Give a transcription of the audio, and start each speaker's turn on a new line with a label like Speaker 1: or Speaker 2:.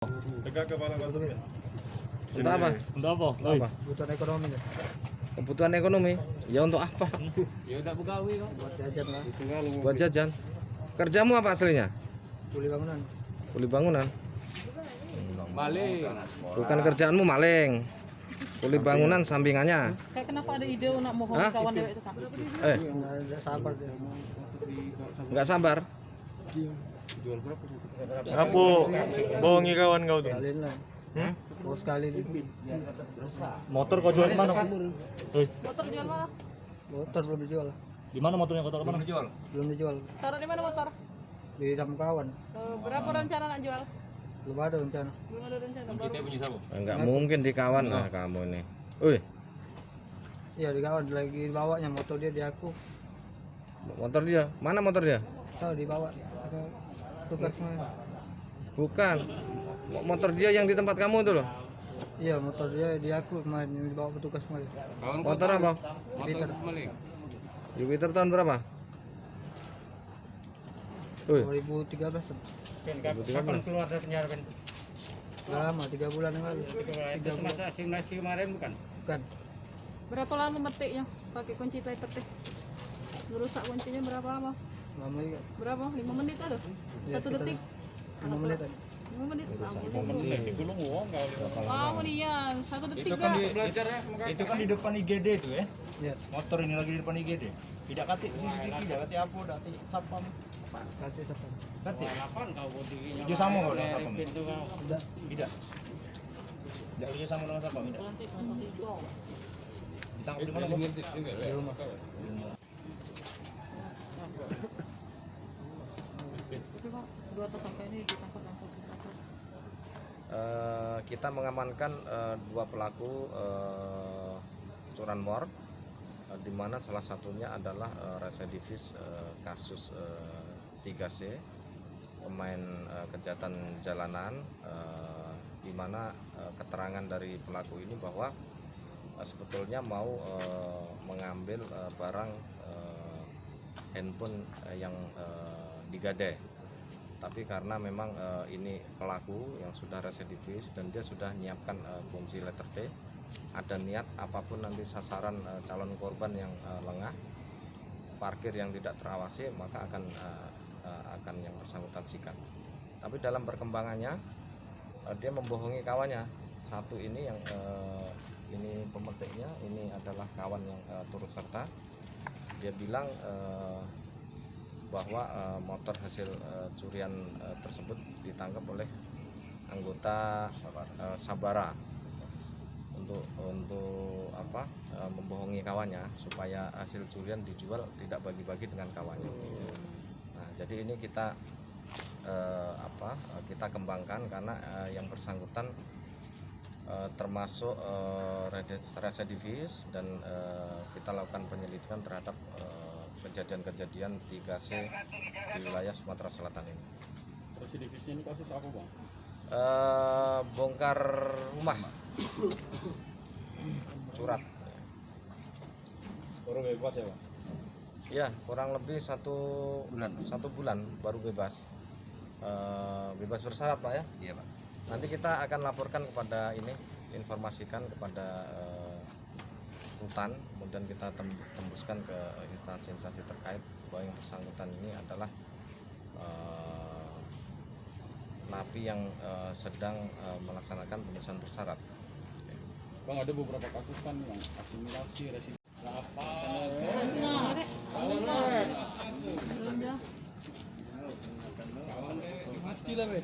Speaker 1: Tegak kepala kantor ya.
Speaker 2: Untuk apa?
Speaker 3: Untuk apa?
Speaker 2: Untuk apa?
Speaker 4: Kebutuhan ekonomi ya.
Speaker 2: Kebutuhan ekonomi. Ya untuk apa?
Speaker 3: Ya udah begawi kok.
Speaker 4: Buat jajan lah.
Speaker 2: Buat jajan. Kerjamu apa aslinya?
Speaker 4: Kuli bangunan.
Speaker 2: Kuli bangunan.
Speaker 3: Maling.
Speaker 2: Bukan kerjaanmu maling. Kuli bangunan sampingannya.
Speaker 5: Kayak kenapa ada ide nak mohon
Speaker 2: Hah?
Speaker 5: kawan dewek itu kak?
Speaker 4: Nggak ada sabar dia.
Speaker 2: Nggak sabar.
Speaker 1: Apa bohongi kawan kau tuh?
Speaker 4: Kalian lah. Mau sekali nih.
Speaker 3: Motor kau jual mana?
Speaker 5: Motor jual mana?
Speaker 4: Motor belum dijual.
Speaker 3: Di mana motornya kau taruh mana?
Speaker 4: Belum dijual.
Speaker 5: Taruh di mana motor?
Speaker 4: Di sama kawan.
Speaker 5: Berapa rencana nak jual?
Speaker 4: Belum ada rencana.
Speaker 5: Belum ada rencana. Baru.
Speaker 2: Nggak mungkin di kawan lah kamu ini. Wih,
Speaker 4: Iya di kawan lagi bawanya motor dia di aku.
Speaker 2: motor dia. Mana motor dia?
Speaker 4: Tahu dibawa. Ada tugas semua.
Speaker 2: Bukan. Motor dia yang di tempat kamu itu loh.
Speaker 4: Iya motor dia di aku kemarin yang dibawa petugas kemarin.
Speaker 2: Motor apa?
Speaker 4: Peter.
Speaker 2: Jupiter tahun berapa? Wih,
Speaker 4: 2013.
Speaker 2: 2013.
Speaker 6: Keluar dari penjara Ben?
Speaker 4: Udah lama 3 bulan yang lalu.
Speaker 6: Itu masa simulasi kemarin bukan?
Speaker 4: Bukan.
Speaker 5: Berapa lama metiknya? Pakai kunci paper teh. Merusak kuncinya berapa lama?
Speaker 4: Lama juga.
Speaker 5: Berapa? 5 menit ada?
Speaker 4: Ya,
Speaker 5: 1
Speaker 4: sekitar
Speaker 5: detik?
Speaker 4: 5 menit aja.
Speaker 5: 5 menit?
Speaker 3: Belum uang kau.
Speaker 5: Kamu nih ya, 1 detik
Speaker 3: Itu kan
Speaker 5: gak?
Speaker 6: Belajar ya,
Speaker 3: Itu kan di depan IGD itu ya.
Speaker 4: Iya.
Speaker 3: Motor ini lagi di depan IGD. Tidak katik CCTV, tidak katik apa, tidak katik sapam.
Speaker 4: Kasih satu.
Speaker 3: Katik.
Speaker 6: Kapan kau bodinya?
Speaker 3: Itu sama kau dengan sapam.
Speaker 6: Pintu kau.
Speaker 4: Udah.
Speaker 3: Tidak. Tidak kerja sama dengan sapam. Tidak.
Speaker 5: Nanti langsung dijual.
Speaker 3: Ditangkap di mana? Bos?
Speaker 4: Di rumah.
Speaker 5: Tapi kok dua tersangka ini ditangkap langsung.
Speaker 2: Kita mengamankan dua pelaku curanmor, di mana salah satunya adalah residivis kasus 3C, pemain kejahatan jalanan, di mana keterangan dari pelaku ini bahwa sebetulnya mau mengambil barang handphone yang digadai. Tapi karena memang ini pelaku yang sudah residivis dan dia sudah menyiapkan kunci letter T, ada niat apapun nanti sasaran calon korban yang lengah, parkir yang tidak terawasi, maka akan yang bersangkutan sikat. Tapi dalam perkembangannya dia membohongi kawannya. Satu ini yang ini pemetiknya, ini adalah kawan yang turut serta. Dia bilang bahwa motor hasil curian tersebut ditangkap oleh anggota Sabara untuk apa, membohongi kawannya supaya hasil curian dijual tidak bagi-bagi dengan kawannya. Nah, jadi ini kita kita kembangkan karena yang bersangkutan termasuk residivis dan kita lakukan penyelidikan terhadap kejadian-kejadian 3C di wilayah Sumatera Selatan ini.
Speaker 3: Residivisnya ini kasus apa, Bang?
Speaker 2: Bongkar rumah, curat.
Speaker 3: Baru bebas ya, Bang?
Speaker 2: Ya, kurang lebih satu bulan baru bebas. Bebas bersyarat, Pak ya?
Speaker 7: Iya, Pak.
Speaker 2: Nanti kita akan laporkan kepada ini, informasikan kepada rutan, kemudian kita tembuskan ke instansi-instansi terkait bahwa yang bersangkutan ini adalah napi yang sedang melaksanakan pemeriksaan bersyarat.
Speaker 3: Bang, ada beberapa kasus kan yang asimilasi residivis. Apa?
Speaker 5: Belum ya?
Speaker 3: Mati lah, Be.